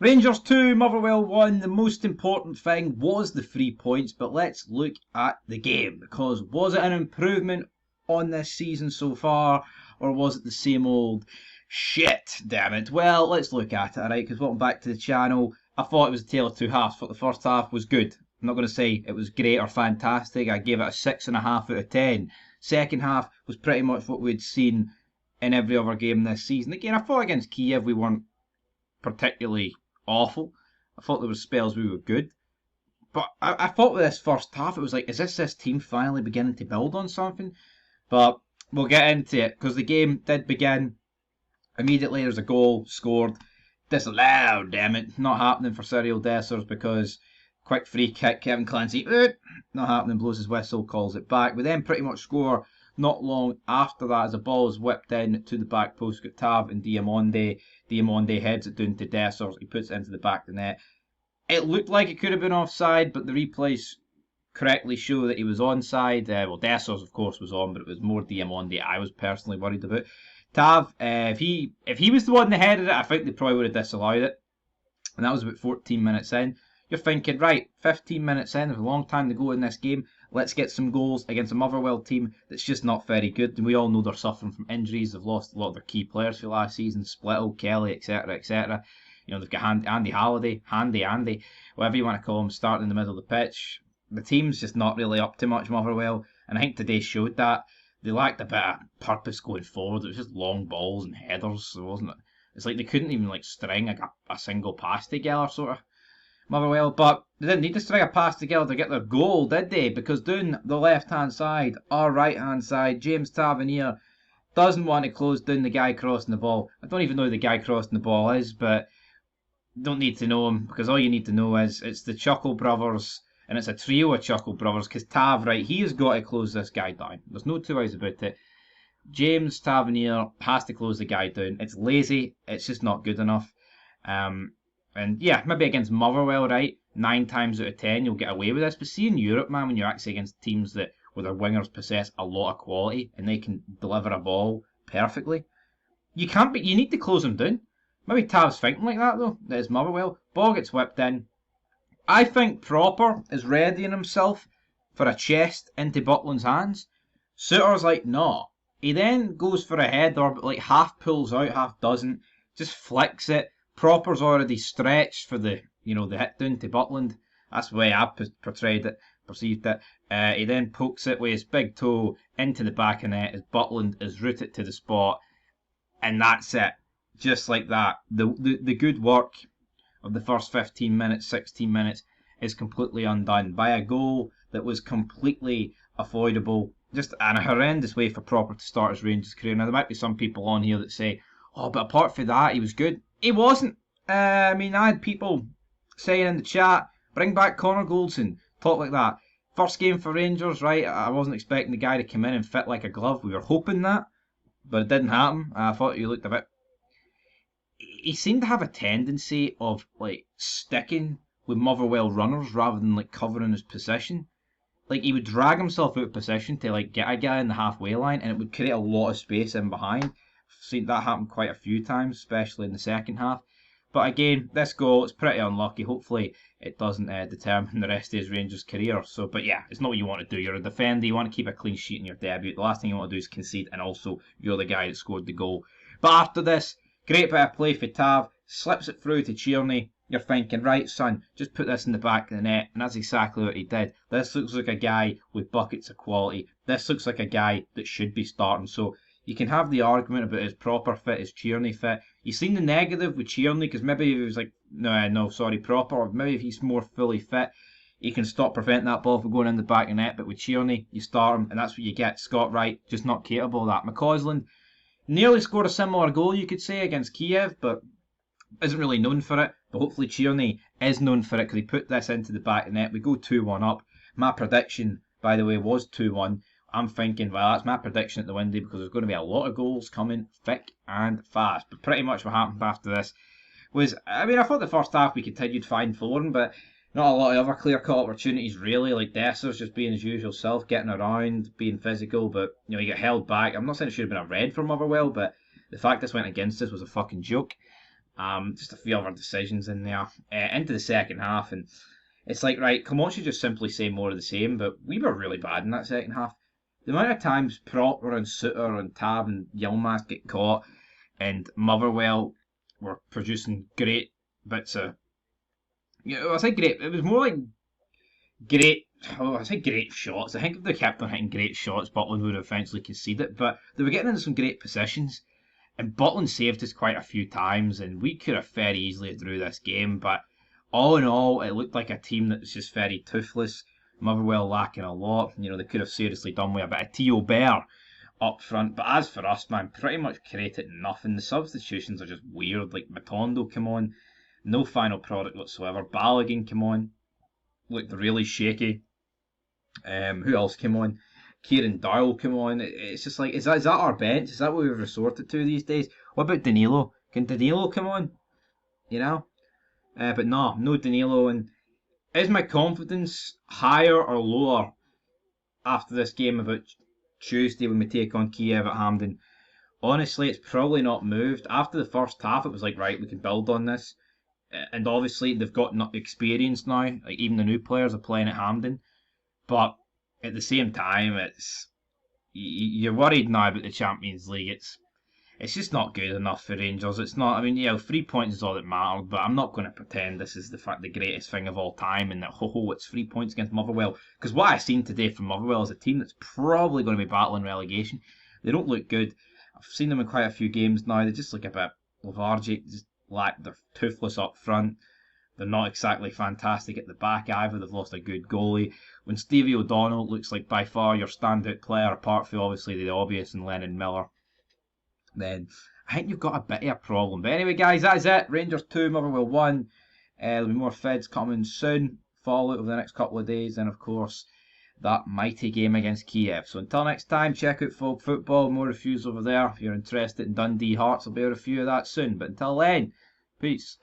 Rangers 2, Motherwell 1. The most important thing was the 3 points, but let's look at the game, because was it an improvement on this season so far, or was it the same old shit, damn it? Well, let's look at it, alright, because welcome back to the channel. I thought it was a tale of two halves. I thought the first half was good. I'm not going to say it was great or fantastic. I gave it a 6.5 out of 10. Second half was pretty much what we'd seen in every other game this season. Again, I thought against Kiev we weren't particularly awful. I thought there were spells we were good. But I thought with this first half, it was like, is this team finally beginning to build on something? But we'll get into it, because the game did begin. Immediately there's a goal scored. Disallowed, damn it. Not happening for Cyril Dessers, because quick free kick, Kevin Clancy, not happening, blows his whistle, calls it back. We then pretty much score not long after that as the ball is whipped in to the back post, got Tav and Diamonde. Diamonde heads it down to Dessers, he puts it into the back of the net. It looked like it could have been offside, but the replays correctly show that he was onside. Well, Dessers, of course, was on, but it was more Diamonde I was personally worried about. Tav, if he was the one that headed it, I think they probably would have disallowed it. And that was about 14 minutes in. You're thinking, right, 15 minutes in, there's a long time to go in this game. Let's get some goals against a Motherwell team that's just not very good. And we all know they're suffering from injuries. They've lost a lot of their key players for last season, Splittle, Kelly, etc., etc. You know, they've got Andy Halliday, Handy Andy, whatever you want to call him, starting in the middle of the pitch. The team's just not really up to much, Motherwell, and I think today showed that. They lacked a bit of purpose going forward. It was just long balls and headers. It wasn't. It's like they couldn't even like string a single pass together, sort of. Motherwell, but they didn't need to string a pass together to get their goal, did they? Because down the left-hand side, our right-hand side, James Tavernier doesn't want to close down the guy crossing the ball. I don't even know who the guy crossing the ball is, but don't need to know him, because all you need to know is it's the Chuckle brothers, and it's a trio of Chuckle brothers, because Tav, right, he has got to close this guy down. There's no two ways about it. James Tavernier has to close the guy down. It's lazy. It's just not good enough. And yeah, maybe against Motherwell, right, 9 times out of 10 you'll get away with this. But see in Europe, man, when you're actually against teams that where their wingers possess a lot of quality and they can deliver a ball perfectly, you can't. But you need to close them down. Maybe Tav's thinking like that though. That is Motherwell. Ball gets whipped in. I think Proper is readying himself for a chest into Butland's hands. Suter's like, no. He then goes for a header, but like half pulls out, half doesn't. Just flicks it. Proper's already stretched for the hit down to Butland. That's the way I perceived it. He then pokes it with his big toe into the back of net as Butland is rooted to the spot, and that's it. Just like that. The good work of the first 15 minutes, 16 minutes is completely undone by a goal that was completely avoidable. Just an horrendous way for Proper to start his Rangers career. Now there might be some people on here that say, oh, but apart from that, he was good. He wasn't. I had people saying in the chat, bring back Connor Goldson, talk like that. First game for Rangers, right? I wasn't expecting the guy to come in and fit like a glove. We were hoping that, but it didn't happen. I thought he looked a bit... He seemed to have a tendency of like sticking with Motherwell runners rather than like covering his position. Like he would drag himself out of position to like get a guy in the halfway line, and it would create a lot of space in behind. I've seen that happen quite a few times, especially in the second half. But again, this goal, it's pretty unlucky. Hopefully it doesn't determine the rest of his Rangers career. So, but yeah, it's not what you want to do. You're a defender, you want to keep a clean sheet in your debut. The last thing you want to do is concede, and also you're the guy that scored the goal. But after this, great bit of play for Tav, slips it through to Tierney. You're thinking, right, son, just put this in the back of the net, and that's exactly what he did. This looks like a guy with buckets of quality. This looks like a guy that should be starting. So you can have the argument about his Proper fit, his Tierney fit. You've seen the negative with Tierney, because maybe if he was like, Proper, or maybe if he's more fully fit, he can stop preventing that ball from going in the back of the net. But with Tierney, you start him, and that's what you get. Scott Wright, just not capable of that. McCausland nearly scored a similar goal, you could say, against Kiev, but isn't really known for it. But hopefully Tierney is known for it, because he put this into the back of the net. We go 2-1 up. My prediction, by the way, was 2-1. I'm thinking, well, that's my prediction at the window, because there's going to be a lot of goals coming thick and fast. But pretty much what happened after this was, I thought the first half we continued fine flooring, but not a lot of other clear-cut opportunities, really. Like Dessers just being his usual self, getting around, being physical, but he got held back. I'm not saying it should have been a red for Motherwell, but the fact this went against us was a fucking joke. Just a few other decisions in there. Into the second half, and it's like, right, Coman should just simply say more of the same, but we were really bad in that second half. The amount of times Proctor and Suter and Tab and Yilmaz get caught, and Motherwell were producing great bits of. I say great. It was more like great. Oh, I say great shots. I think if they kept on hitting great shots, Butland would eventually concede it. But they were getting into some great positions, and Butland saved us quite a few times, and we could have very easily drew this game. But all in all, it looked like a team that was just very toothless. Motherwell lacking a lot. They could have seriously done with a bit of Theo Bear up front. But as for us, man, pretty much created nothing. The substitutions are just weird. Like Matondo come on, no final product whatsoever. Balogun come on, looked really shaky. Who else came on? Kieran Doyle come on. It's just like, is that our bench? Is that what we've resorted to these days? What about Danilo? Can Danilo come on? But no Danilo. And is my confidence higher or lower after this game about Tuesday when we take on Kiev at Hampden? Honestly, it's probably not moved. After the first half, it was like, right, we can build on this. And obviously, they've got experience now. Like, even the new players are playing at Hampden. But at the same time, you're worried now about the Champions League. It's just not good enough for Rangers. It's not. I mean, 3 points is all that mattered. But I'm not going to pretend this is the greatest thing of all time and that it's 3 points against Motherwell. Because what I've seen today from Motherwell is a team that's probably going to be battling relegation. They don't look good. I've seen them in quite a few games now. They just look a bit lethargic. They're toothless up front. They're not exactly fantastic at the back either. They've lost a good goalie. When Stevie O'Donnell looks like by far your standout player, apart from obviously the obvious and Lennon Miller, then I think you've got a bit of a problem. But anyway, guys, that's it. Rangers 2, Motherwell 1. There'll be more Feds coming soon. Follow over the next couple of days. And of course, that mighty game against Kiev. So until next time, check out Folk Football. More reviews over there. If you're interested in Dundee Hearts, there'll be a review of that soon. But until then, peace.